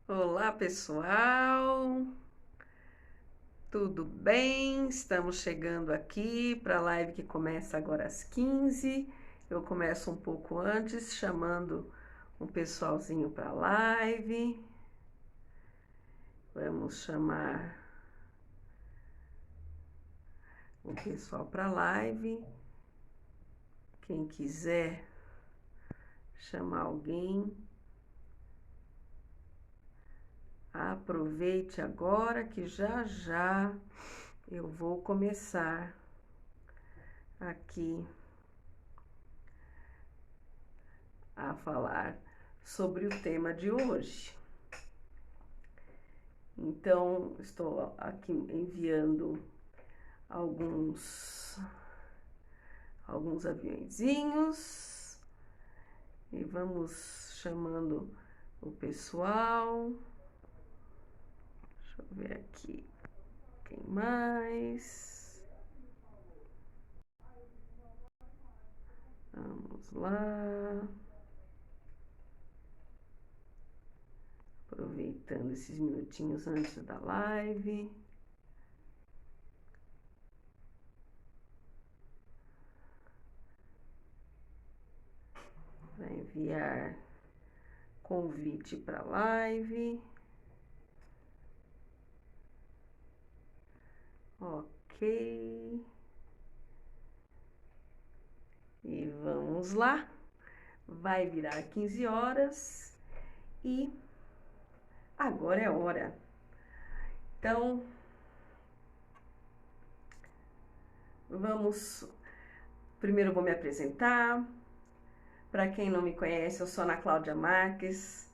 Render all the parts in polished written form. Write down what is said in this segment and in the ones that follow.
Olá, pessoal. Tudo bem? Estamos chegando aqui para a live que começa agora às 15. Eu começo um pouco antes, chamando um pessoalzinho para a live. Vamos chamar o pessoal para a live. Quem quiser chamar alguém, aproveite agora que já já eu vou começar aqui a falar sobre o tema de hoje. Então, estou aqui enviando alguns aviõezinhos e vamos chamando o pessoal. Deixa eu ver aqui quem mais. Vamos lá. Aproveitando esses minutinhos antes da live. Para enviar convite para a live. Ok. E vamos lá. Vai virar 15 horas e agora é hora. Então, primeiro vou me apresentar. Para quem não me conhece, eu sou Ana Cláudia Marques,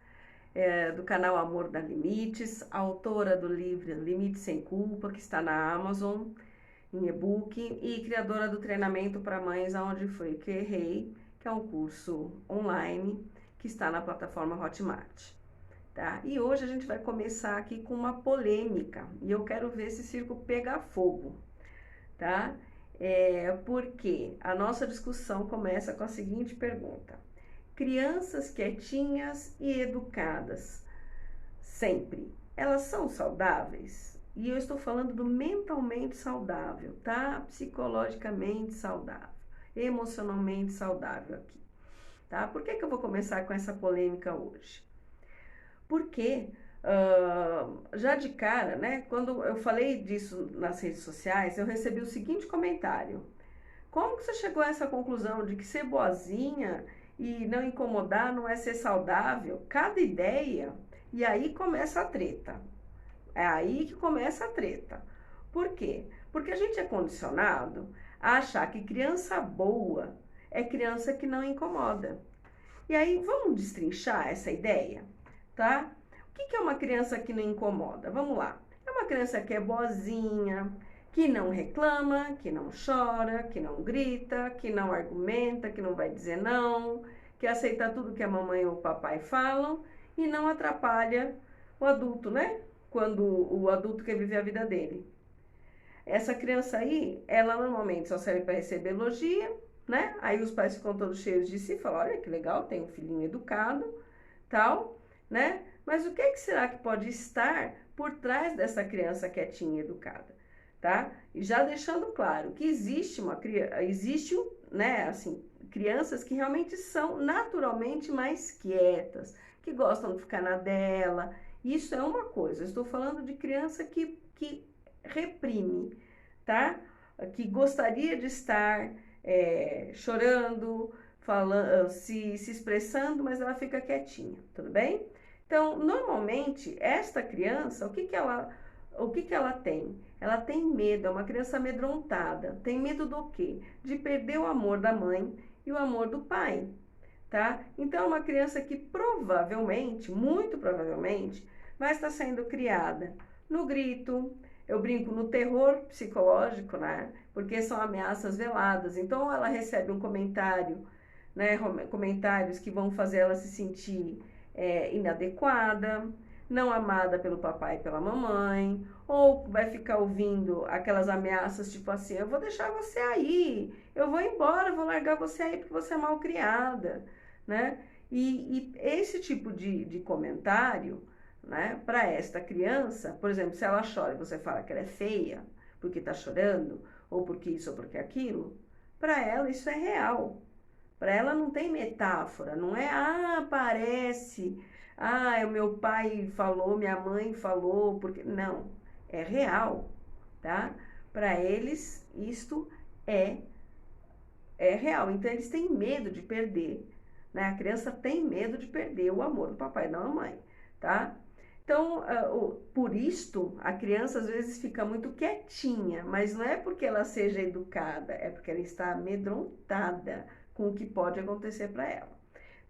do canal Amor Dá Limites, autora do livro Limite Sem Culpa, que está na Amazon, em e-book, e criadora do treinamento para mães, Aonde Foi Que Errei, que é um curso online que está na plataforma Hotmart. Tá? E hoje a gente vai começar aqui com uma polêmica, e eu quero ver esse circo pegar fogo, tá? Porque a nossa discussão começa com a seguinte pergunta: crianças quietinhas e educadas, sempre, elas são saudáveis? E eu estou falando do mentalmente saudável, tá? Psicologicamente saudável, emocionalmente saudável aqui, tá? Por que eu vou começar com essa polêmica hoje? Porque já de cara, né, quando eu falei disso nas redes sociais, eu recebi o seguinte comentário: como que você chegou a essa conclusão de que ser boazinha e não incomodar não é ser saudável? Cada ideia. E aí começa a treta. É aí que começa a treta. Por quê? Porque a gente é condicionado a achar que criança boa é criança que não incomoda. E aí vamos destrinchar essa ideia, tá? O que é uma criança que não incomoda? Vamos lá. É uma criança que é boazinha, que não reclama, que não chora, que não grita, que não argumenta, que não vai dizer não, que aceita tudo que a mamãe ou o papai falam e não atrapalha o adulto, né? Quando o adulto quer viver a vida dele. Essa criança aí, ela normalmente só serve para receber elogio, né? Aí os pais ficam todos cheios de si, falam: olha que legal, tem um filhinho educado, tal, né? Mas o que será que pode estar por trás dessa criança quietinha e educada, tá? E já deixando claro que existe, né, assim, crianças que realmente são naturalmente mais quietas, que gostam de ficar na dela. Isso é uma coisa. Eu estou falando de criança que reprime, tá? Que gostaria de estar chorando, falando, se expressando, mas ela fica quietinha, tudo bem? Então, normalmente, esta criança, o que ela tem? Ela tem medo, é uma criança amedrontada. Tem medo do quê? De perder o amor da mãe e o amor do pai, tá? Então, é uma criança que provavelmente, muito provavelmente, vai estar sendo criada no grito. Eu brinco no terror psicológico, né? Porque são ameaças veladas. Então, ela recebe um comentário, né? Comentários que vão fazer ela se sentir inadequada, não amada pelo papai e pela mamãe, ou vai ficar ouvindo aquelas ameaças tipo assim: eu vou deixar você aí, eu vou embora, vou largar você aí porque você é mal criada, né? E esse tipo de comentário né? Para esta criança, por exemplo, se ela chora e você fala que ela é feia porque está chorando, ou porque isso ou porque aquilo, para ela isso é real. Para ela não tem metáfora, não é, parece, o meu pai falou, minha mãe falou, porque. Não, é real, tá? Para eles, isto é, é real. Então, eles têm medo de perder, né? A criança tem medo de perder o amor do papai e da mamãe, tá? Então, por isto, a criança às vezes fica muito quietinha, mas não é porque ela seja educada, é porque ela está amedrontada com o que pode acontecer para ela,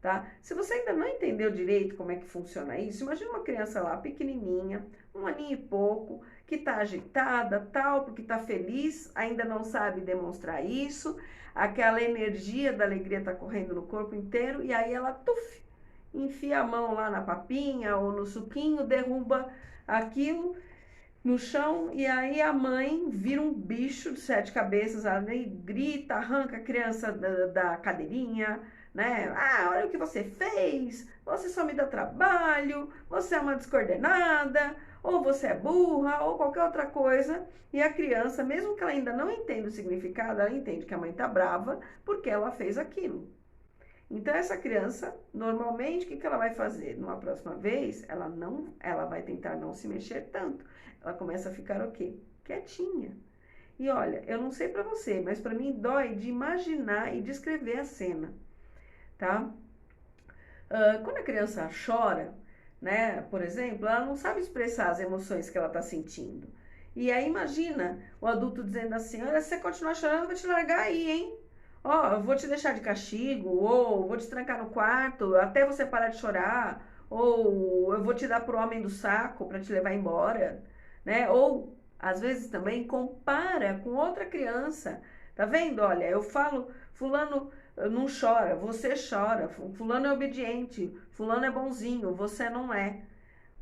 tá? Se você ainda não entendeu direito como é que funciona isso, imagina uma criança lá pequenininha, 1 aninho e pouco, que está agitada, tal, porque está feliz, ainda não sabe demonstrar isso, aquela energia da alegria está correndo no corpo inteiro, e aí ela, tuf, enfia a mão lá na papinha ou no suquinho, derruba aquilo no chão, e aí a mãe vira um bicho de 7 cabeças, ali grita, arranca a criança da cadeirinha, né? Olha o que você fez, você só me dá trabalho, você é uma descoordenada, ou você é burra, ou qualquer outra coisa. E a criança, mesmo que ela ainda não entenda o significado, ela entende que a mãe tá brava porque ela fez aquilo. Então, essa criança, normalmente, o que ela vai fazer? Numa próxima vez, ela vai tentar não se mexer tanto. Ela começa a ficar o quê? Quietinha. E olha, eu não sei pra você, mas pra mim dói de imaginar e descrever a cena, tá? Quando a criança chora, né, por exemplo, ela não sabe expressar as emoções que ela tá sentindo. E aí imagina o adulto dizendo assim, olha, se você continuar chorando, eu vou te largar aí, hein? Eu vou te deixar de castigo, ou vou te trancar no quarto até você parar de chorar, ou eu vou te dar pro homem do saco para te levar embora, né? Ou às vezes também compara com outra criança. Tá vendo? Olha, eu falo, fulano não chora, você chora, fulano é obediente, fulano é bonzinho, você não é.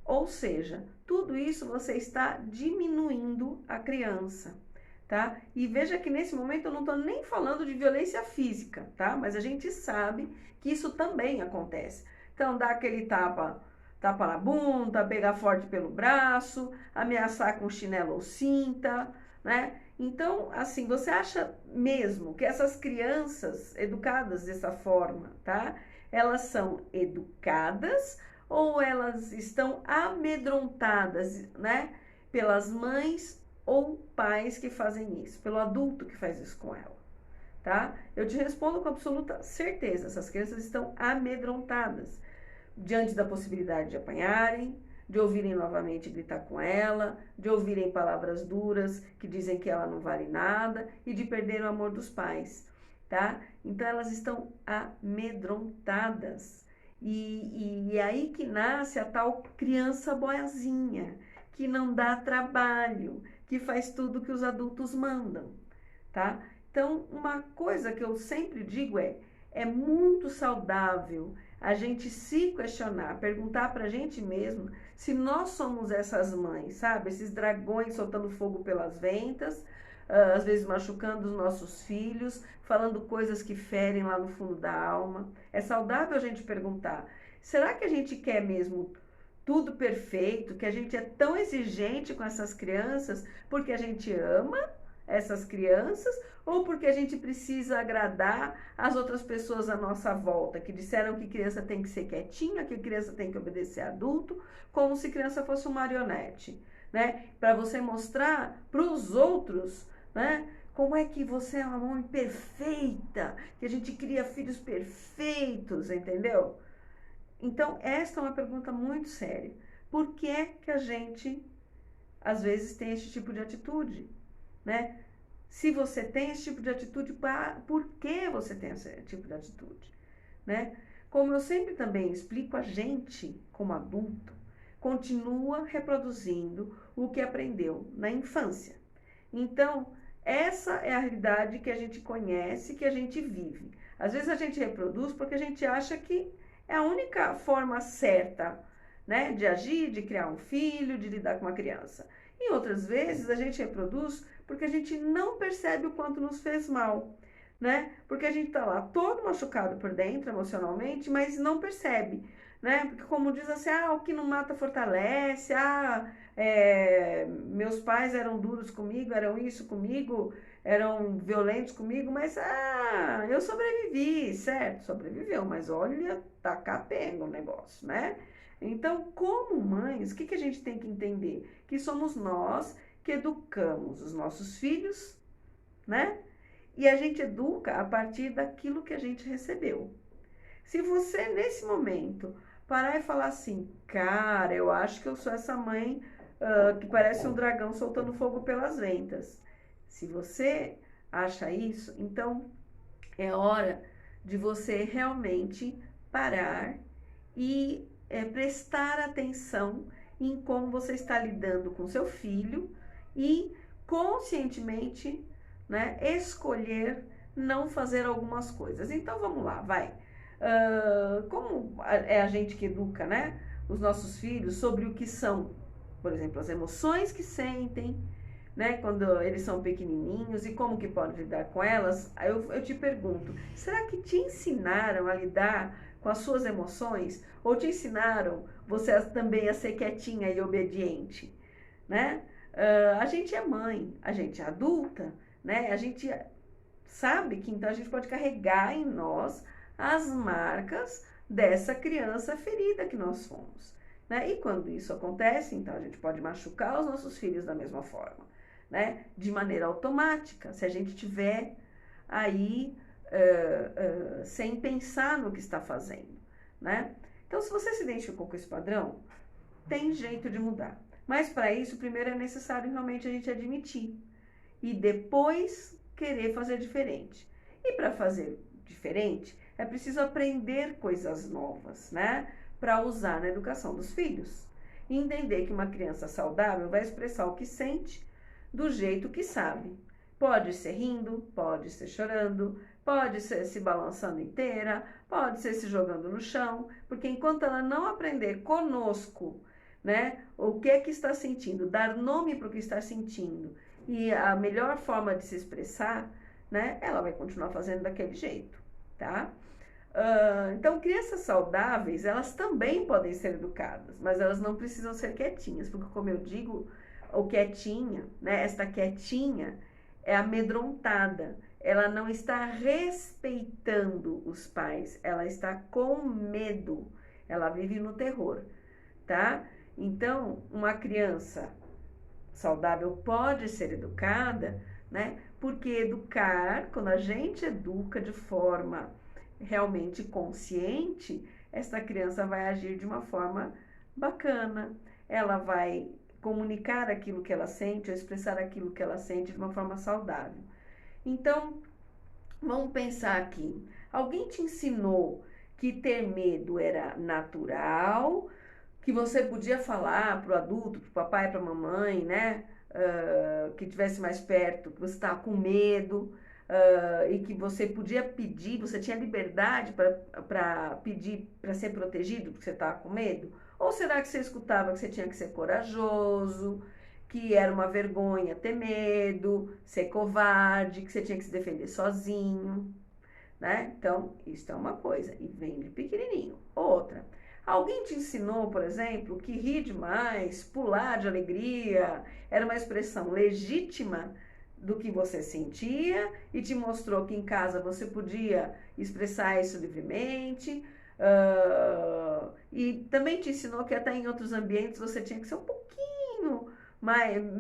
Ou seja, tudo isso você está diminuindo a criança, tá? E veja que nesse momento eu não estou nem falando de violência física, tá? Mas a gente sabe que isso também acontece. Então, dá aquele tapa na bunda, pegar forte pelo braço, ameaçar com chinelo ou cinta, né? Então, assim, você acha mesmo que essas crianças educadas dessa forma, tá? Elas são educadas ou elas estão amedrontadas, né? Pelas mães ou pais que fazem isso, pelo adulto que faz isso com ela, tá? Eu te respondo com absoluta certeza, essas crianças estão amedrontadas diante da possibilidade de apanharem, de ouvirem novamente gritar com ela, de ouvirem palavras duras que dizem que ela não vale nada e de perder o amor dos pais, tá? Então elas estão amedrontadas. E é aí que nasce a tal criança boazinha, que não dá trabalho, que faz tudo que os adultos mandam, tá? Então, uma coisa que eu sempre digo é muito saudável a gente se questionar, perguntar pra gente mesmo se nós somos essas mães, sabe? Esses dragões soltando fogo pelas ventas, às vezes machucando os nossos filhos, falando coisas que ferem lá no fundo da alma. É saudável a gente perguntar, será que a gente quer mesmo tudo perfeito, que a gente é tão exigente com essas crianças porque a gente ama essas crianças ou porque a gente precisa agradar as outras pessoas à nossa volta, que disseram que criança tem que ser quietinha, que criança tem que obedecer adulto, como se criança fosse uma marionete, né? Para você mostrar para os outros, né? Como é que você é uma mãe perfeita, que a gente cria filhos perfeitos, entendeu? Então, esta é uma pergunta muito séria. Por que é que a gente, às vezes, tem esse tipo de atitude, né? Se você tem esse tipo de atitude, por que você tem esse tipo de atitude, né? Como eu sempre também explico, a gente, como adulto, continua reproduzindo o que aprendeu na infância. Então, essa é a realidade que a gente conhece, que a gente vive. Às vezes a gente reproduz porque a gente acha que é a única forma certa, né, de agir, de criar um filho, de lidar com uma criança. E outras vezes a gente reproduz porque a gente não percebe o quanto nos fez mal, né? Porque a gente tá lá todo machucado por dentro, emocionalmente, mas não percebe. né? Porque como diz assim, o que não mata fortalece, meus pais eram duros comigo, eram isso comigo, eram violentos comigo, mas eu sobrevivi, certo? Sobreviveu, mas olha, tá capenga o negócio, né? Então, como mães, o que a gente tem que entender? Que somos nós que educamos os nossos filhos, né? E a gente educa a partir daquilo que a gente recebeu. Se você, nesse momento, parar e falar assim, cara, eu acho que eu sou essa mãe que parece um dragão soltando fogo pelas ventas. Se você acha isso, então é hora de você realmente parar e prestar atenção em como você está lidando com seu filho e conscientemente, né, escolher não fazer algumas coisas. Então vamos lá, vai. Como é a gente que educa, né, os nossos filhos sobre o que são, por exemplo, as emoções que sentem, né, quando eles são pequenininhos e como que pode lidar com elas, eu te pergunto, será que te ensinaram a lidar com as suas emoções? Ou te ensinaram você também a ser quietinha e obediente, né? A gente é mãe, a gente é adulta, né? A gente sabe que então a gente pode carregar em nós as marcas dessa criança ferida que nós fomos, né? E quando isso acontece, então a gente pode machucar os nossos filhos da mesma forma, né? De maneira automática, se a gente tiver aí sem pensar no que está fazendo, né? Então, se você se identificou com esse padrão, tem jeito de mudar. Mas para isso, primeiro é necessário realmente a gente admitir e depois querer fazer diferente. E para fazer diferente, é preciso aprender coisas novas, né? Para usar na educação dos filhos. E entender que uma criança saudável vai expressar o que sente do jeito que sabe. Pode ser rindo, pode ser chorando, pode ser se balançando inteira, pode ser se jogando no chão, porque enquanto ela não aprender conosco, né, o que é que está sentindo, dar nome para o que está sentindo e a melhor forma de se expressar, né, ela vai continuar fazendo daquele jeito, tá? Então, crianças saudáveis, elas também podem ser educadas, mas elas não precisam ser quietinhas, porque como eu digo, o quietinha, né, esta quietinha é amedrontada, ela não está respeitando os pais, ela está com medo, ela vive no terror, tá? Então, uma criança saudável pode ser educada, né? Porque educar, quando a gente educa de forma realmente consciente, essa criança vai agir de uma forma bacana, ela vai comunicar aquilo que ela sente, ou expressar aquilo que ela sente de uma forma saudável. Então, vamos pensar aqui. Alguém te ensinou que ter medo era natural, que você podia falar para o adulto, para o papai, para a mamãe, né? Que estivesse mais perto, que você estava com medo, e que você podia pedir, você tinha liberdade para pedir para ser protegido, porque você estava com medo? Ou será que você escutava que você tinha que ser corajoso, que era uma vergonha ter medo, ser covarde, que você tinha que se defender sozinho, né? Então, isso é uma coisa, e vem de pequenininho. Outra, alguém te ensinou, por exemplo, que rir demais, pular de alegria, era uma expressão legítima do que você sentia e te mostrou que em casa você podia expressar isso livremente, e também te ensinou que até em outros ambientes você tinha que ser um pouquinho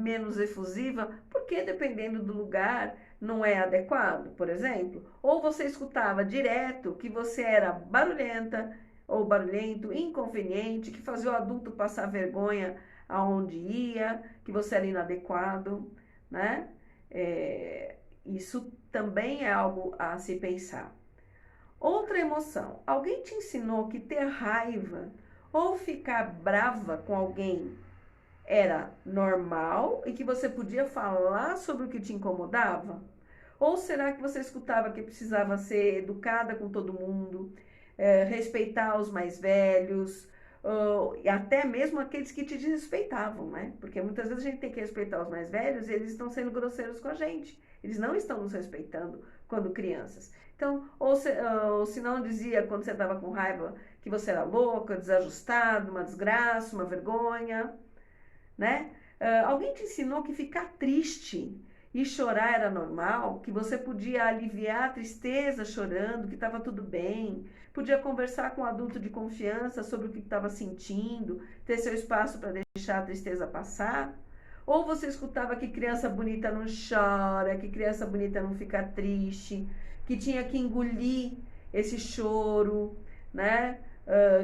menos efusiva, porque dependendo do lugar não é adequado, por exemplo, ou você escutava direto que você era barulhenta ou barulhento, inconveniente, que fazia o adulto passar vergonha aonde ia, que você era inadequado, né? Isso também é algo a se pensar. Outra emoção, alguém te ensinou que ter raiva ou ficar brava com alguém era normal e que você podia falar sobre o que te incomodava? Ou será que você escutava que precisava ser educada com todo mundo, respeitar os mais velhos, e até mesmo aqueles que te desrespeitavam, né? Porque muitas vezes a gente tem que respeitar os mais velhos e eles estão sendo grosseiros com a gente. Eles não estão nos respeitando quando crianças. Então, ou se não dizia quando você estava com raiva que você era louca, desajustado, uma desgraça, uma vergonha, né? Alguém te ensinou que ficar triste e chorar era normal, que você podia aliviar a tristeza chorando, que estava tudo bem, podia conversar com um adulto de confiança sobre o que estava sentindo, ter seu espaço para deixar a tristeza passar? Ou você escutava que criança bonita não chora, que criança bonita não fica triste, que tinha que engolir esse choro, né?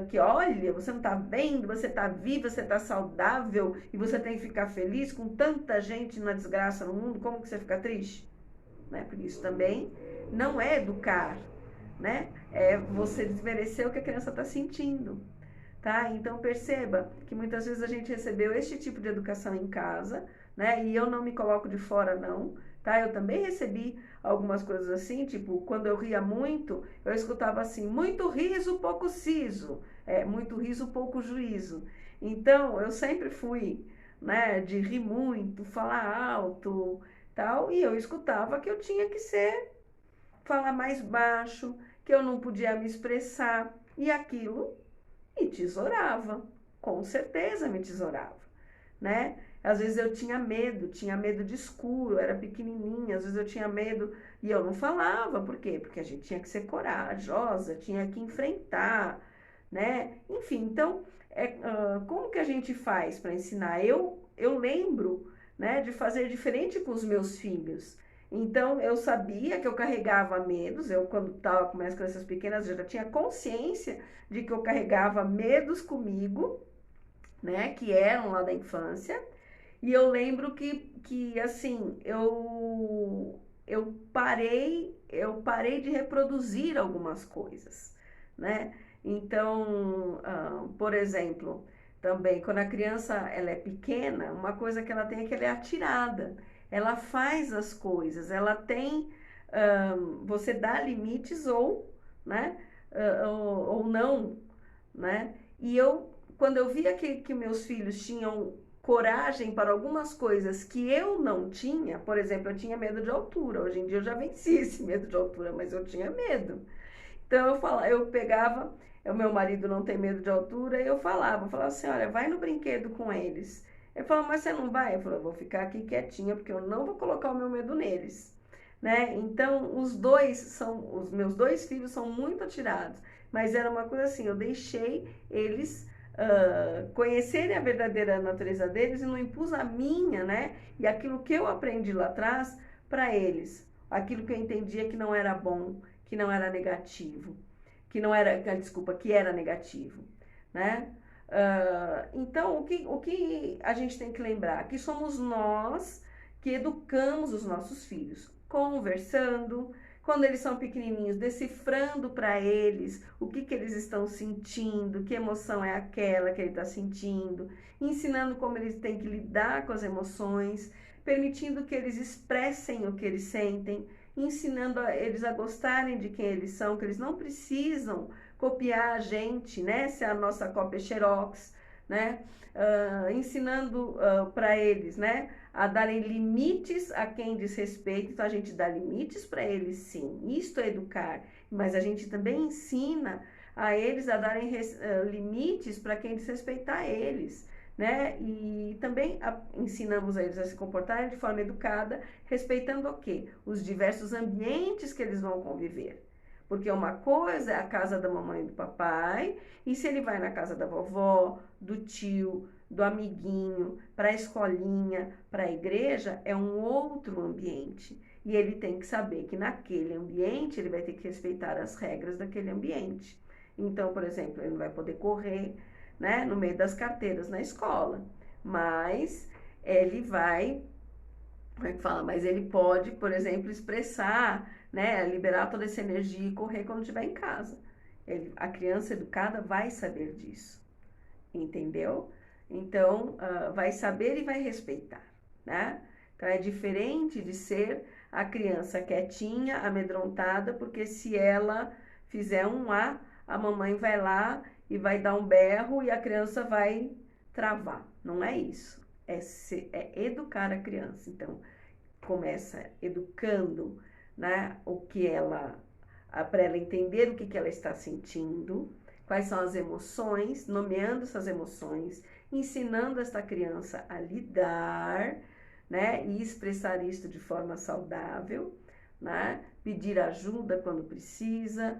Que olha, você não está vendo, você está viva, você está saudável e você tem que ficar feliz com tanta gente na desgraça no mundo, como que você fica triste? Né? Porque isso também não é educar, né? É você desmerecer o que a criança está sentindo. Tá? Então perceba que muitas vezes a gente recebeu este tipo de educação em casa, né? E eu não me coloco de fora não, tá? Eu também recebi algumas coisas assim, tipo, quando eu ria muito, eu escutava assim, muito riso, pouco siso, muito riso, pouco juízo. Então, eu sempre fui, né, de rir muito, falar alto, tal, e eu escutava que eu tinha que falar mais baixo, que eu não podia me expressar, e aquilo me tesourava, com certeza me tesourava, né? Às vezes eu tinha medo de escuro, era pequenininha, às vezes eu tinha medo e eu não falava, por quê? Porque a gente tinha que ser corajosa, tinha que enfrentar, né? Enfim, então, como que a gente faz para ensinar? Eu lembro, né, de fazer diferente com os meus filhos. Então, eu sabia que eu carregava medos, eu quando estava com minhas crianças pequenas, eu já tinha consciência de que eu carregava medos comigo, né, que eram lá da infância, e eu lembro que assim, eu parei de reproduzir algumas coisas, né? Então, por exemplo, também quando a criança ela é pequena, uma coisa que ela tem é que ela é atirada, ela faz as coisas, ela tem, você dá limites ou, né, ou não, né? E quando eu via que meus filhos tinham coragem para algumas coisas que eu não tinha, por exemplo, eu tinha medo de altura. Hoje em dia eu já venci esse medo de altura, mas eu tinha medo. Então eu pegava, o meu marido não tem medo de altura, e eu falava assim, olha, vai no brinquedo com eles. Ele falou, mas você não vai? Eu falei, eu vou ficar aqui quietinha, porque eu não vou colocar o meu medo neles. Né? Então, os meus dois filhos são muito atirados, mas era uma coisa assim, eu deixei eles conhecerem a verdadeira natureza deles e não impus a minha, né? E aquilo que eu aprendi lá atrás para eles, aquilo que eu entendia que não era bom, que não era negativo, que era negativo, né? Então, o que a gente tem que lembrar? Que somos nós que educamos os nossos filhos, conversando, quando eles são pequenininhos, decifrando para eles o que eles estão sentindo, que emoção é aquela que ele está sentindo, ensinando como eles têm que lidar com as emoções, permitindo que eles expressem o que eles sentem, ensinando eles a gostarem de quem eles são, que eles não precisam copiar a gente, né? Se a nossa cópia é Xerox, né? Ensinando para eles, né? A darem limites a quem diz respeito. Então, a gente dá limites para eles, sim. Isto é educar. Mas a gente também ensina a eles a darem limites para quem desrespeitar eles, né? E também ensinamos a eles a se comportarem de forma educada, respeitando o quê? Os diversos ambientes que eles vão conviver. Porque uma coisa é a casa da mamãe e do papai, e se ele vai na casa da vovó, do tio, do amiguinho, para a escolinha, para a igreja, é um outro ambiente. E ele tem que saber que naquele ambiente ele vai ter que respeitar as regras daquele ambiente. Então, por exemplo, ele não vai poder correr, né, no meio das carteiras na escola, mas ele vai, como é que fala? Mas ele pode, por exemplo, expressar, né, liberar toda essa energia e correr quando estiver em casa. A criança educada vai saber disso, entendeu? Então, vai saber e vai respeitar, né? Então, é diferente de ser a criança quietinha, amedrontada, porque se ela fizer um a mamãe vai lá e vai dar um berro e a criança vai travar. Não é isso. É educar a criança. Então, começa educando, né, para ela entender o que ela está sentindo, quais são as emoções, nomeando essas emoções, ensinando esta criança a lidar, né, e expressar isso de forma saudável, né, pedir ajuda quando precisa,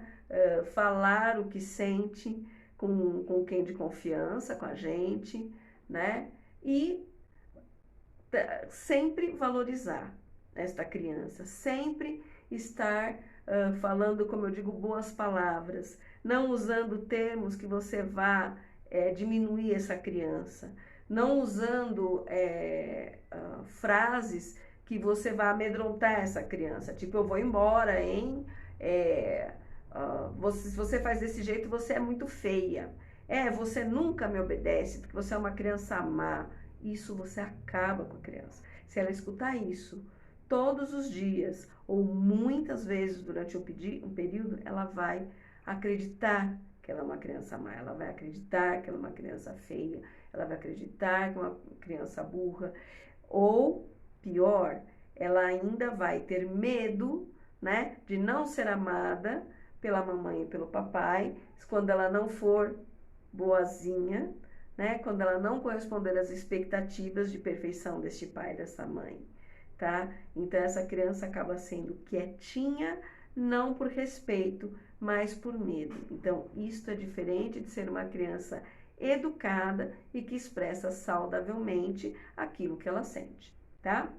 falar o que sente com quem de confiança, com a gente, né, e sempre valorizar esta criança, sempre estar falando, como eu digo, boas palavras, não usando termos que você vá diminuir essa criança, não usando frases que você vá amedrontar essa criança, tipo, eu vou embora, hein? Se você faz desse jeito, você é muito feia. Você nunca me obedece, porque você é uma criança má. Isso você acaba com a criança. Se ela escutar isso todos os dias, ou muitas vezes durante um período, ela vai acreditar que ela é uma criança má, ela vai acreditar que ela é uma criança feia, ela vai acreditar que é uma criança burra, ou pior, ela ainda vai ter medo, né, de não ser amada pela mamãe e pelo papai, quando ela não for boazinha, né, quando ela não corresponder às expectativas de perfeição deste pai e dessa mãe, tá? Então essa criança acaba sendo quietinha, não por respeito, mas por medo. Então isto é diferente de ser uma criança educada e que expressa saudavelmente aquilo que ela sente, tá?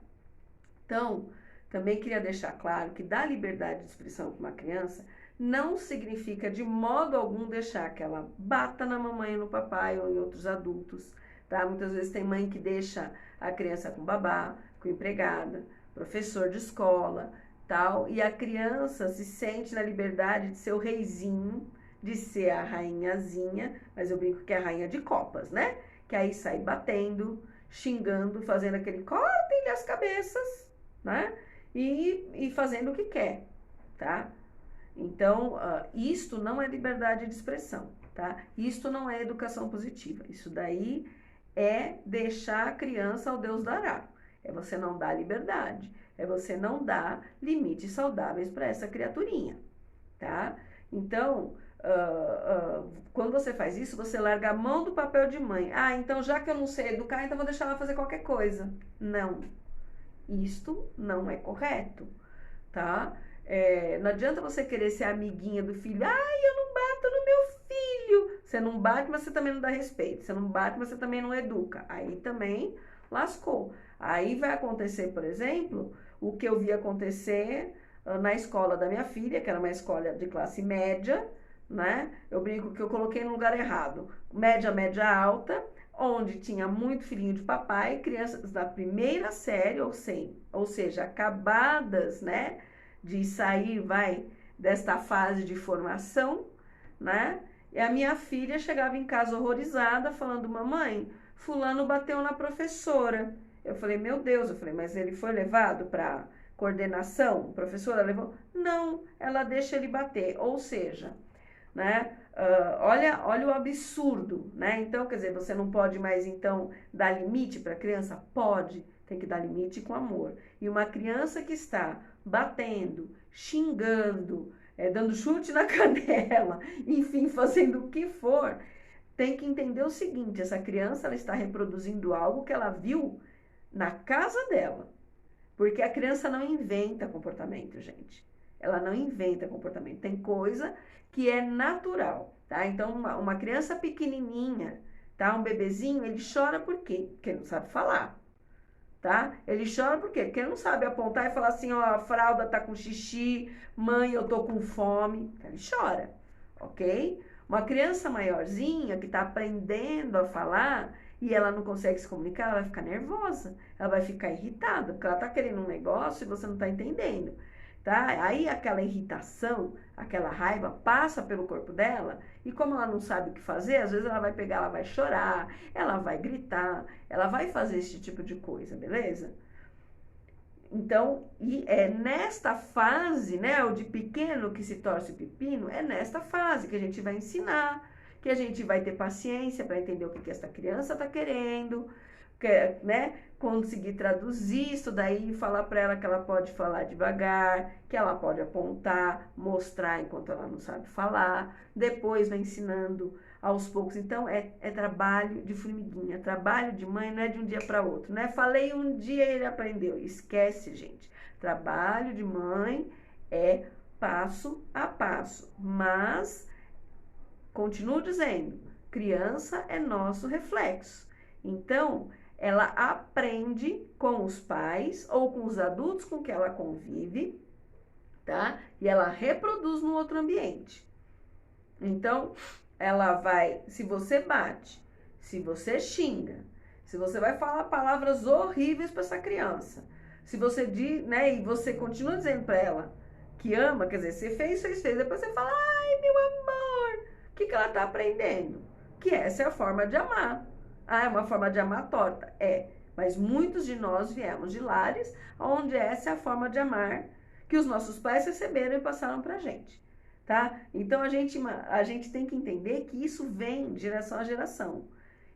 Então, também queria deixar claro que dar liberdade de expressão para uma criança não significa de modo algum deixar que ela bata na mamãe, no papai ou em outros adultos, tá? Muitas vezes tem mãe que deixa a criança com babá, com empregada, professor de escola, tal, e a criança se sente na liberdade de ser o reizinho, de ser a rainhazinha, mas eu brinco que é a rainha de copas, né? Que aí sai batendo, xingando, fazendo aquele cortem-lhe as cabeças, né? E fazendo o que quer, tá? Então, isto não é liberdade de expressão, tá? Isto não é educação positiva. Isso daí é deixar a criança ao Deus dará. É você não dar liberdade. É você não dar limites saudáveis para essa criaturinha, tá? Então, quando você faz isso, você larga a mão do papel de mãe. Então já que eu não sei educar, então vou deixar ela fazer qualquer coisa. Não. Isto não é correto, tá? Não adianta você querer ser amiguinha do filho. Eu não bato no meu filho. Você não bate, mas você também não dá respeito. Você não bate, mas você também não educa. Aí também lascou. Aí vai acontecer, por exemplo, o que eu vi acontecer na escola da minha filha, que era uma escola de classe média, né? Eu brinco que eu coloquei no lugar errado. Média, média alta, onde tinha muito filhinho de papai, crianças da primeira série, ou seja, acabadas, né, de sair, desta fase de formação, né, e a minha filha chegava em casa horrorizada, falando, mamãe, fulano bateu na professora. Eu falei, meu Deus, mas ele foi levado para coordenação? A professora levou? Não, ela deixa ele bater, ou seja, né, olha o absurdo, né? Então, quer dizer, você não pode mais, então, dar limite para a criança? Pode, tem que dar limite com amor. E uma criança que está batendo, xingando, dando chute na canela, enfim, fazendo o que for, tem que entender o seguinte, essa criança ela está reproduzindo algo que ela viu na casa dela. Porque a criança não inventa comportamento, gente. Ela não inventa comportamento. Tem coisa que é natural, tá? Então, uma criança pequenininha, tá? Um bebezinho, ele chora por quê? Porque ele não sabe falar, tá? Ele chora por quê? Porque ele não sabe apontar e falar assim, ó, a fralda tá com xixi, mãe, eu tô com fome. Então, ele chora, ok? Uma criança maiorzinha que tá aprendendo a falar e ela não consegue se comunicar, ela vai ficar nervosa, ela vai ficar irritada, porque ela tá querendo um negócio e você não tá entendendo. Tá? Aí aquela irritação, aquela raiva passa pelo corpo dela e como ela não sabe o que fazer, às vezes ela vai pegar, ela vai chorar, ela vai gritar, ela vai fazer esse tipo de coisa, beleza? Então, e é nesta fase, né, o de pequeno que se torce o pepino, é nesta fase que a gente vai ensinar que que a gente vai ter paciência para entender o que essa criança está querendo, né? Conseguir traduzir isso daí, falar para ela que ela pode falar devagar, que ela pode apontar, mostrar enquanto ela não sabe falar, depois vai ensinando aos poucos. Então é trabalho de formiguinha, trabalho de mãe não é de um dia para outro, né? Falei um dia e ele aprendeu, esquece, gente. Trabalho de mãe é passo a passo, mas continuo dizendo, criança é nosso reflexo. Então, ela aprende com os pais ou com os adultos com que ela convive, tá? E ela reproduz no outro ambiente. Então, ela vai, se você bate, se você xinga, se você vai falar palavras horríveis para essa criança, se você diz, né, e você continua dizendo para ela que ama, quer dizer, você fez, depois você fala, ai, meu amor, o que ela tá aprendendo? Que essa é a forma de amar. Ah, é uma forma de amar torta? É, mas muitos de nós viemos de lares onde essa é a forma de amar que os nossos pais receberam e passaram pra gente, tá? Então a gente tem que entender que isso vem de geração a geração.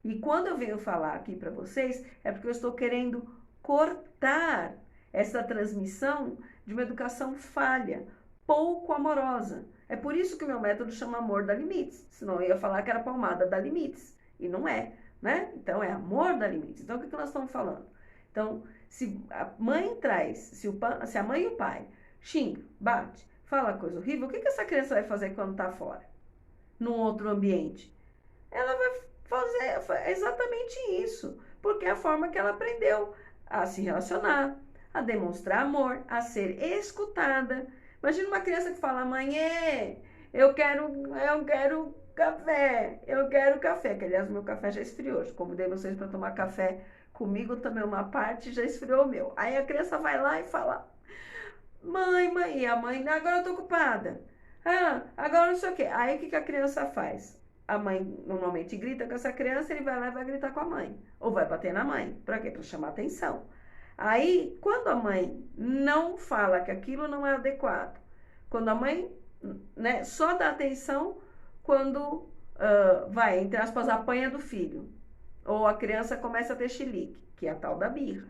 E quando eu venho falar aqui para vocês, é porque eu estou querendo cortar essa transmissão de uma educação falha, pouco amorosa. É por isso que o meu método chama Amor Dá Limites, senão eu ia falar que era palmada dá limites, e não é, né? Então é amor dá limites. Então o que nós estamos falando? Então, se a mãe traz, se a mãe e o pai xinga, bate, fala coisa horrível, o que essa criança vai fazer quando está fora? Num outro ambiente? Ela vai fazer exatamente isso, porque é a forma que ela aprendeu a se relacionar, a demonstrar amor, a ser escutada. Imagina uma criança que fala, mãe, eu quero café, que aliás meu café já esfriou, eu convidei vocês para tomar café comigo, tomei uma parte e já esfriou o meu. Aí a criança vai lá e fala, mãe, e a mãe, agora eu tô ocupada, agora não sei o quê. Aí o que a criança faz? A mãe normalmente grita com essa criança, ele vai lá e vai gritar com a mãe, ou vai bater na mãe, para quê? Para chamar atenção. Aí, quando a mãe não fala que aquilo não é adequado, quando a mãe, né, só dá atenção quando vai, entre aspas, apanha do filho, ou a criança começa a ter chilique, que é a tal da birra,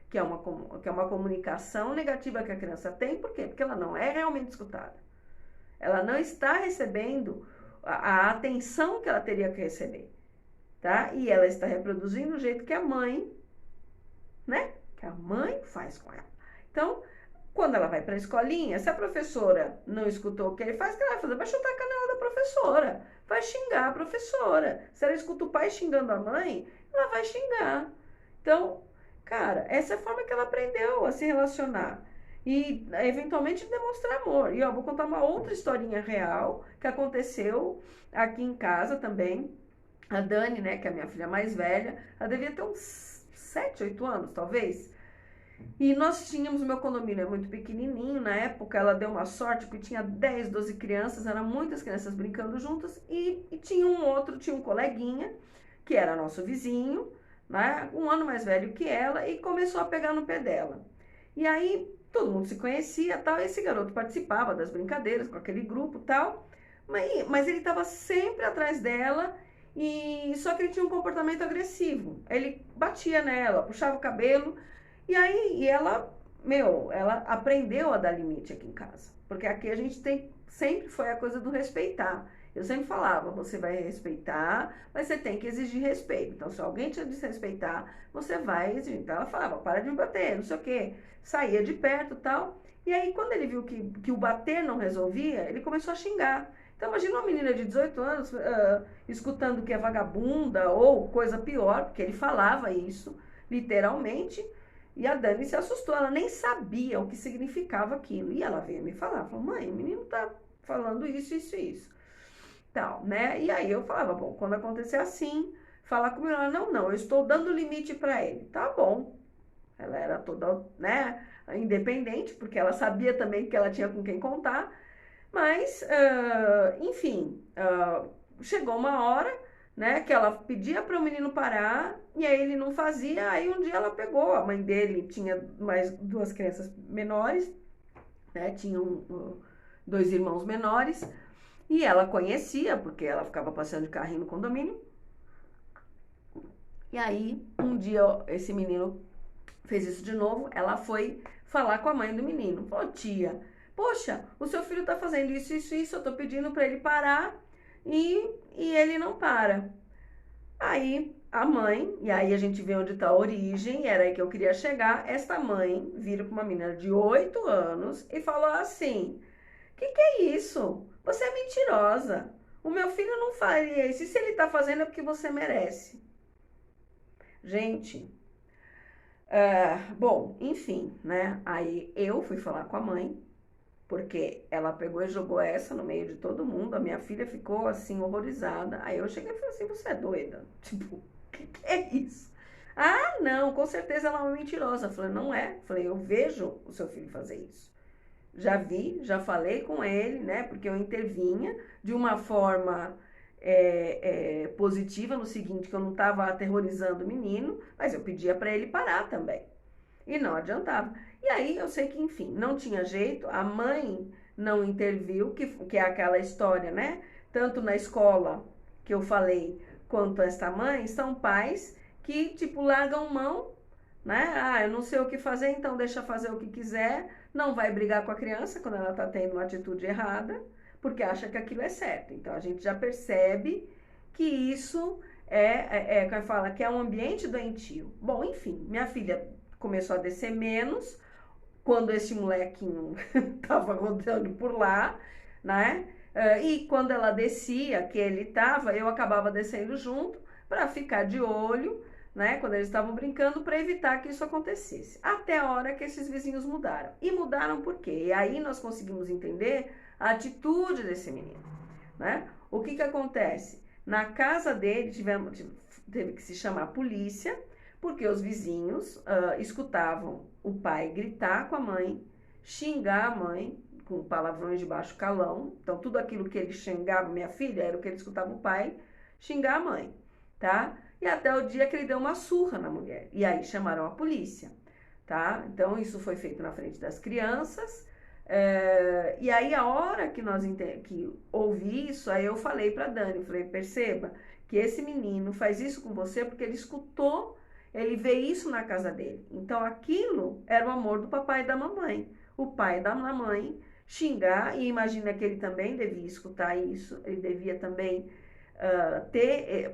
que é uma comunicação negativa que a criança tem, por quê? Porque ela não é realmente escutada. Ela não está recebendo a atenção que ela teria que receber, tá? E ela está reproduzindo o jeito que a mãe, né? Que a mãe faz com ela. Então, quando ela vai para a escolinha, se a professora não escutou o que ele faz, o que ela vai fazer? Vai chutar a canela da professora, vai xingar a professora. Se ela escuta o pai xingando a mãe, ela vai xingar. Então, cara, essa é a forma que ela aprendeu a se relacionar. E, eventualmente, demonstrar amor. E, ó, vou contar uma outra historinha real que aconteceu aqui em casa também. A Dani, né, que é a minha filha mais velha, ela devia ter uns 7, 8 anos, talvez. E nós tínhamos, o meu condomínio é muito pequenininho, na época ela deu uma sorte, porque tinha 10, 12 crianças, eram muitas crianças brincando juntas, e tinha um coleguinha, que era nosso vizinho, né, um ano mais velho que ela, e começou a pegar no pé dela. E aí, todo mundo se conhecia, tal, e esse garoto participava das brincadeiras com aquele grupo, tal, mas ele estava sempre atrás dela, e só que ele tinha um comportamento agressivo. Ele batia nela, puxava o cabelo, e aí ela aprendeu a dar limite aqui em casa. Porque aqui a gente sempre foi a coisa do respeitar. Eu sempre falava, você vai respeitar, mas você tem que exigir respeito. Então, se alguém te desrespeitar, você vai exigir. Então, ela falava, para de me bater, não sei o quê. Saía de perto e tal. E aí, quando ele viu que o bater não resolvia, ele começou a xingar. Então, imagina uma menina de 18 anos escutando que é vagabunda ou coisa pior, porque ele falava isso, literalmente, e a Dani se assustou, ela nem sabia o que significava aquilo. E ela veio me falar, falou, mãe, o menino tá falando isso, isso e isso. Tal, né? E aí eu falava, bom, quando acontecer assim, fala comigo. Ela, não, eu estou dando limite para ele. Tá bom. Ela era toda, né, independente, porque ela sabia também que ela tinha com quem contar. Mas, enfim, chegou uma hora, né, que ela pedia para o menino parar e aí ele não fazia. Aí um dia ela pegou, a mãe dele tinha mais 2 crianças menores, né, tinham 2 irmãos menores, E ela conhecia, porque ela ficava passeando de carrinho no condomínio. E aí, um dia, esse menino fez isso de novo, ela foi falar com a mãe do menino. Falou, tia, poxa, o seu filho tá fazendo isso, isso, isso, eu tô pedindo para ele parar e ele não para. Aí a mãe, e aí a gente vê onde tá a origem, era aí que eu queria chegar, esta mãe vira para uma menina de 8 anos e falou assim, que é isso? Você é mentirosa. O meu filho não faria isso. E se ele tá fazendo é porque você merece. Gente, bom, enfim, né? Aí eu fui falar com a mãe, porque ela pegou e jogou essa no meio de todo mundo. A minha filha ficou assim, horrorizada. Aí eu cheguei e falei assim: você é doida? Tipo, o que é isso? Ah, não, com certeza ela é uma mentirosa. Eu falei: não é. Eu falei: eu vejo o seu filho fazer isso. Já vi, já falei com ele, né? Porque eu intervinha de uma forma positiva, no seguinte, que eu não estava aterrorizando o menino, mas eu pedia para ele parar também. E não adiantava. E aí eu sei que, enfim, não tinha jeito, a mãe não interviu, que é aquela história, né? Tanto na escola que eu falei, quanto esta mãe, são pais que, tipo, largam mão, né? Ah, eu não sei o que fazer, então deixa fazer o que quiser, não vai brigar com a criança quando ela está tendo uma atitude errada, porque acha que aquilo é certo. Então a gente já percebe que isso como fala, que é um ambiente doentio. Bom, enfim, minha filha começou a descer menos quando esse molequinho tava rodando por lá, né? E quando ela descia, que ele tava, eu acabava descendo junto para ficar de olho, né? Quando eles estavam brincando, para evitar que isso acontecesse. Até a hora que esses vizinhos mudaram. E mudaram por quê? E aí nós conseguimos entender a atitude desse menino, né? O que acontece? Na casa dele teve que se chamar a polícia, porque os vizinhos escutavam o pai gritar com a mãe, xingar a mãe com palavrões de baixo calão. Então tudo aquilo que ele xingava minha filha era o que ele escutava o pai xingar a mãe, tá? E até o dia que ele deu uma surra na mulher. E aí chamaram a polícia, tá? Então isso foi feito na frente das crianças. E aí a hora que que ouvi isso, aí eu falei para Dani, falei, perceba que esse menino faz isso com você porque ele escutou, ele vê isso na casa dele. Então aquilo era o amor do papai e da mamãe. O pai e da mamãe xingar, e imagina que ele também devia escutar isso, ele devia também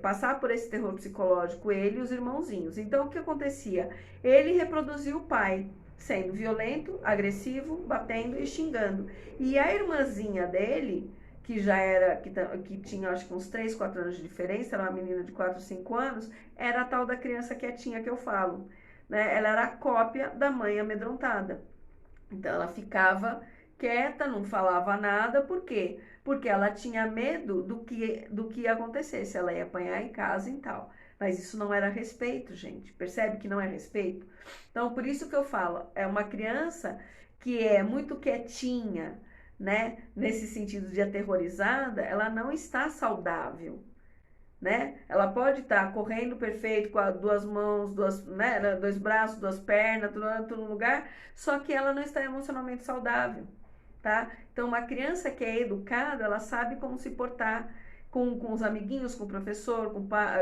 passar por esse terror psicológico, ele e os irmãozinhos. Então o que acontecia? Ele reproduziu o pai sendo violento, agressivo, batendo e xingando. E a irmãzinha dele, que já era, que tinha acho que uns 3, 4 anos de diferença, era uma menina de 4, 5 anos, era a tal da criança quietinha que eu falo, né? Ela era a cópia da mãe amedrontada. Então ela ficava quieta, não falava nada, por quê? Porque ela tinha medo do que ia acontecer, se ela ia apanhar em casa e tal. Mas isso não era respeito, gente. Percebe que não é respeito? Então, por isso que eu falo, é uma criança que é muito quietinha, né? Nesse sentido de aterrorizada, ela não está saudável, né? Ela pode estar correndo perfeito com as duas mãos, né? Dois braços, duas pernas, tudo no lugar, só que ela não está emocionalmente saudável, tá? Então, uma criança que é educada, ela sabe como se portar com os amiguinhos, com o professor,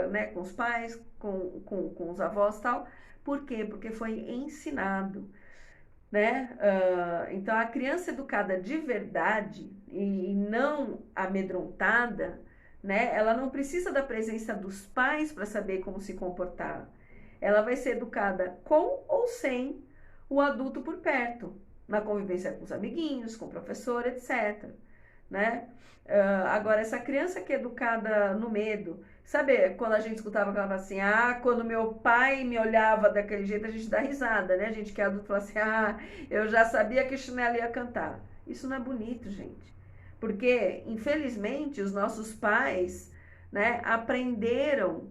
né, com os pais, com os avós e tal. Por quê? Porque foi ensinado, né? Então, a criança educada de verdade e não amedrontada, né? Ela não precisa da presença dos pais para saber como se comportar. Ela vai ser educada com ou sem o adulto por perto, na convivência com os amiguinhos, com o professor, etc. Né? Agora, essa criança que é educada no medo, sabe quando a gente escutava aquela assim, quando meu pai me olhava daquele jeito, a gente dá risada, né? A gente que é adulto fala assim, eu já sabia que o chinelo ia cantar. Isso não é bonito, gente. Porque, infelizmente, os nossos pais, né, aprenderam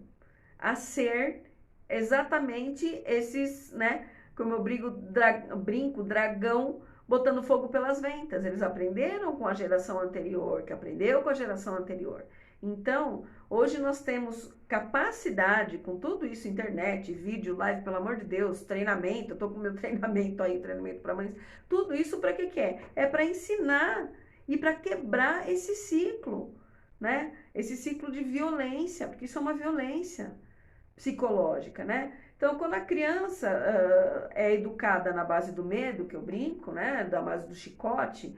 a ser exatamente esses, né, como eu brinco, dragão botando fogo pelas ventas. Eles aprenderam com a geração anterior, que aprendeu com a geração anterior. Então, hoje nós temos capacidade, com tudo isso, internet, vídeo, live, pelo amor de Deus, treinamento, eu tô com meu treinamento aí, treinamento para mães, tudo isso para que é? É para ensinar e para quebrar esse ciclo, né? Esse ciclo de violência, porque isso é uma violência psicológica, né? Então, quando a criança é educada na base do medo, que eu brinco, né? Da base do chicote,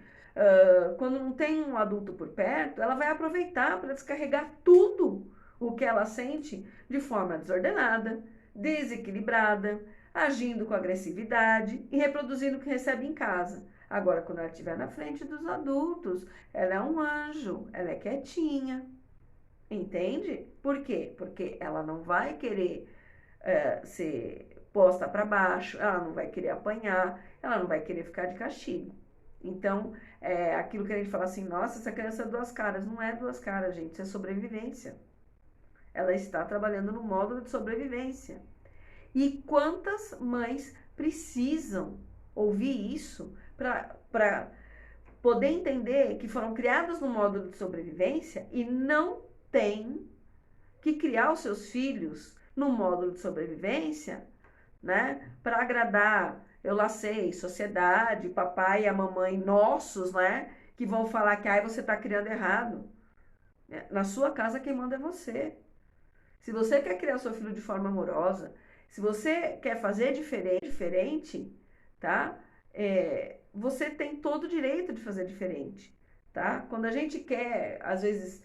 quando não tem um adulto por perto, ela vai aproveitar para descarregar tudo o que ela sente de forma desordenada, desequilibrada, agindo com agressividade e reproduzindo o que recebe em casa. Agora, quando ela estiver na frente dos adultos, ela é um anjo, ela é quietinha, entende? Por quê? Porque ela não vai querer ser posta para baixo, ela não vai querer apanhar, ela não vai querer ficar de castigo. Então, aquilo que a gente fala assim, nossa, essa criança é duas caras. Não é duas caras, gente, isso é sobrevivência. Ela está trabalhando no módulo de sobrevivência. E quantas mães precisam ouvir isso para poder entender que foram criadas no módulo de sobrevivência e não tem que criar os seus filhos no módulo de sobrevivência, né? Para agradar, eu lá sei, sociedade, papai e a mamãe nossos, né? Que vão falar que você está criando errado. Na sua casa quem manda é você. Se você quer criar seu filho de forma amorosa, se você quer fazer diferente, tá? Você tem todo o direito de fazer diferente, tá? Quando a gente quer, às vezes,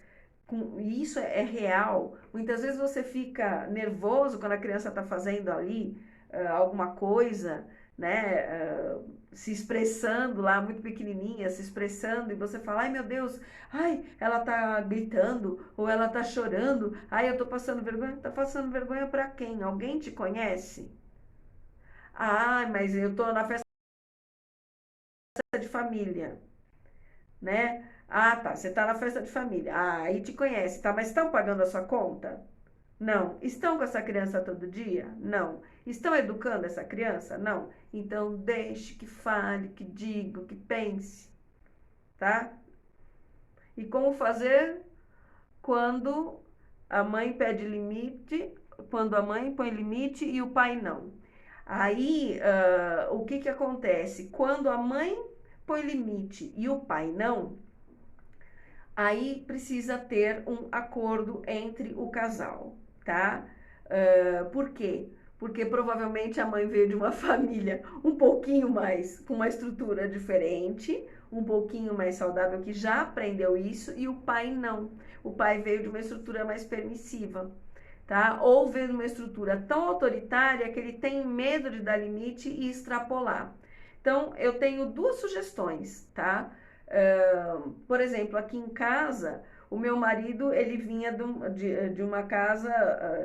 e isso é real, muitas vezes você fica nervoso quando a criança está fazendo ali alguma coisa, né? Se expressando lá, muito pequenininha, se expressando, e você fala, ai meu Deus, ai, ela tá gritando, ou ela tá chorando, ai, eu tô passando vergonha. Tá passando vergonha pra quem? Alguém te conhece? Ah, mas eu tô na festa de família, né? Ah, tá, você tá na festa de família. Ah, aí te conhece, tá? Mas estão pagando a sua conta? Não. Estão com essa criança todo dia? Não. Estão educando essa criança? Não. Então, deixe que fale, que diga, que pense, tá? E como fazer quando a mãe pede limite, quando a mãe põe limite e o pai não? Aí, o que acontece? Quando a mãe põe limite e o pai não, aí precisa ter um acordo entre o casal, tá? Por quê? Porque provavelmente a mãe veio de uma família um pouquinho mais, com uma estrutura diferente, um pouquinho mais saudável, que já aprendeu isso, e o pai não. O pai veio de uma estrutura mais permissiva, tá? Ou veio de uma estrutura tão autoritária que ele tem medo de dar limite e extrapolar. Então, eu tenho duas sugestões, tá? Por exemplo, aqui em casa, o meu marido, ele vinha de uma casa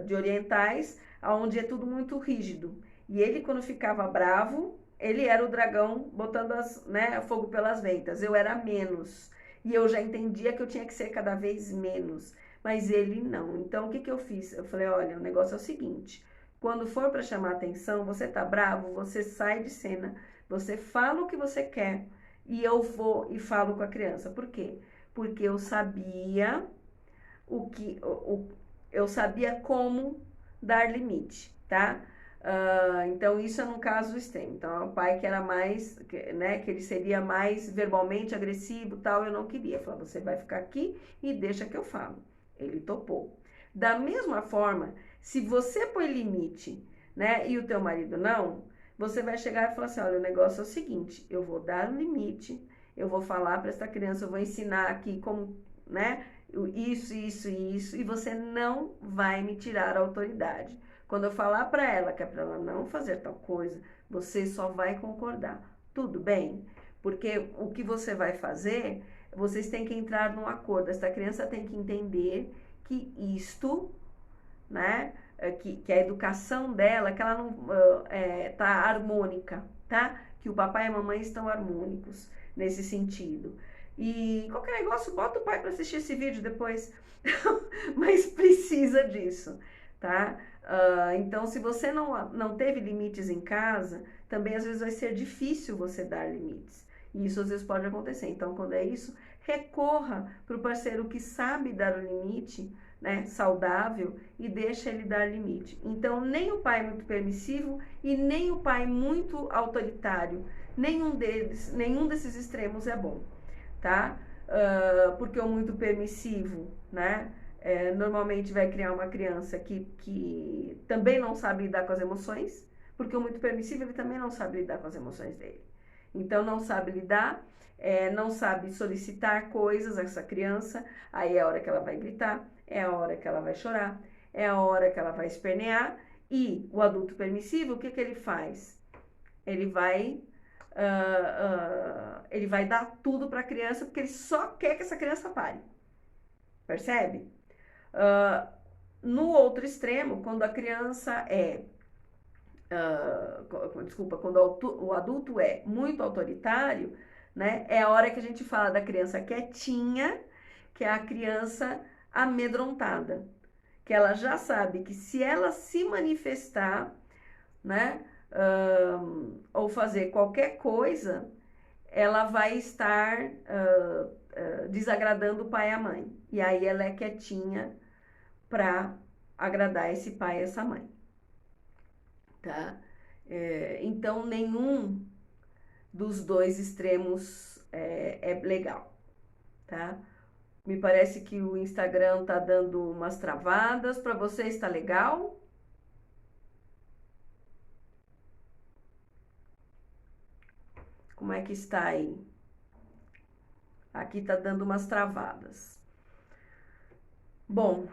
de orientais, onde é tudo muito rígido. E ele, quando ficava bravo, ele era o dragão botando fogo pelas ventas. Eu era menos. E eu já entendia que eu tinha que ser cada vez menos. Mas ele não. Então, o que eu fiz? Eu falei, olha, o negócio é o seguinte. Quando for para chamar atenção, você tá bravo, você sai de cena. Você fala o que você quer. E eu vou e falo com a criança. Por quê? Porque eu sabia eu sabia como dar limite, tá? Então, isso é num caso extremo. Então, o pai que era mais, né, que ele seria mais verbalmente agressivo, tal, eu não queria. Eu falei, você vai ficar aqui e deixa que eu falo. Ele topou. Da mesma forma, se você põe limite, né, e o teu marido não, você vai chegar e falar assim, olha, o negócio é o seguinte, eu vou dar um limite, eu vou falar para essa criança, eu vou ensinar aqui como, né, isso, e você não vai me tirar a autoridade. Quando eu falar para ela que é para ela não fazer tal coisa, você só vai concordar. Tudo bem? Porque o que você vai fazer, vocês têm que entrar num acordo. Essa criança tem que entender que isto, né, que a educação dela, que ela não tá harmônica, tá? Que o papai e a mamãe estão harmônicos nesse sentido. E qualquer negócio, bota o pai para assistir esse vídeo depois. Mas precisa disso, tá? Então, se você não teve limites em casa, também às vezes vai ser difícil você dar limites. E isso às vezes pode acontecer. Então, quando é isso, recorra para o parceiro que sabe dar o limite, né, saudável, e deixa ele dar limite. Então, nem o pai muito permissivo e nem o pai muito autoritário, nenhum desses extremos é bom, tá? porque o muito permissivo, né? Normalmente vai criar uma criança que também não sabe lidar com as emoções, porque o muito permissivo ele também não sabe lidar com as emoções dele. Então não sabe lidar, não sabe solicitar coisas a essa criança, aí é a hora que ela vai gritar, é a hora que ela vai chorar, é a hora que ela vai espernear, e o adulto permissivo, o que ele faz? Ele vai dar tudo para a criança porque ele só quer que essa criança pare. Percebe? No outro extremo, quando a criança quando o adulto é muito autoritário, né? É a hora que a gente fala da criança quietinha, que é a criança amedrontada, que ela já sabe que se ela se manifestar, né? Ou fazer qualquer coisa, ela vai estar desagradando o pai e a mãe. E aí ela é quietinha para agradar esse pai e essa mãe, tá? Então, nenhum dos dois extremos é legal, tá? Me parece que o Instagram tá dando umas travadas. Para você está legal? Como é que está aí? Aqui tá dando umas travadas. Bom,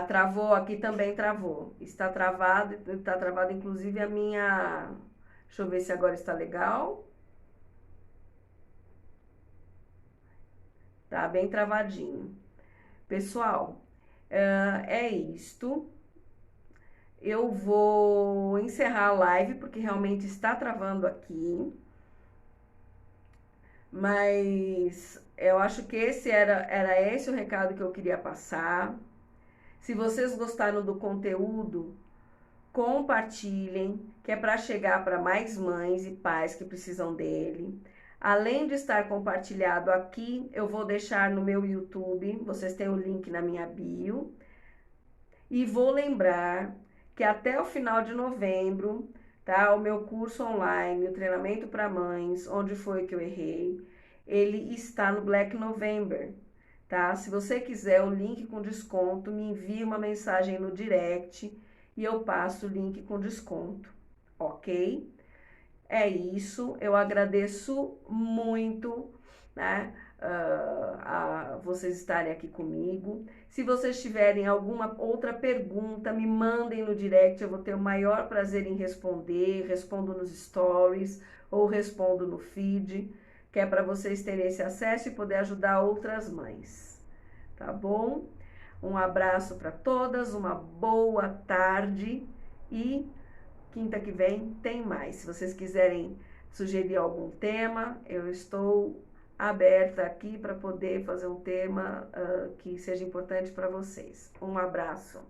travou, aqui também travou. Está travado inclusive a minha... Deixa eu ver se agora está legal. Tá bem travadinho. Pessoal, é isto. Eu vou encerrar a live porque realmente está travando aqui. Mas eu acho que era esse o recado que eu queria passar. Se vocês gostaram do conteúdo, compartilhem, que é para chegar para mais mães e pais que precisam dele. Além de estar compartilhado aqui, eu vou deixar no meu YouTube, vocês têm o link na minha bio. E vou lembrar que até o final de novembro, tá? O meu curso online, o treinamento para mães, onde foi que eu errei, ele está no Black November, tá? Se você quiser o link com desconto, me envie uma mensagem no direct e eu passo o link com desconto, ok? É isso, eu agradeço muito, né, a vocês estarem aqui comigo. Se vocês tiverem alguma outra pergunta, me mandem no direct, eu vou ter o maior prazer em responder, respondo nos stories ou respondo no feed, que é para vocês terem esse acesso e poder ajudar outras mães, tá bom? Um abraço para todas, uma boa tarde e quinta que vem tem mais. Se vocês quiserem sugerir algum tema, eu estou aberta aqui para poder fazer um tema que seja importante para vocês. Um abraço.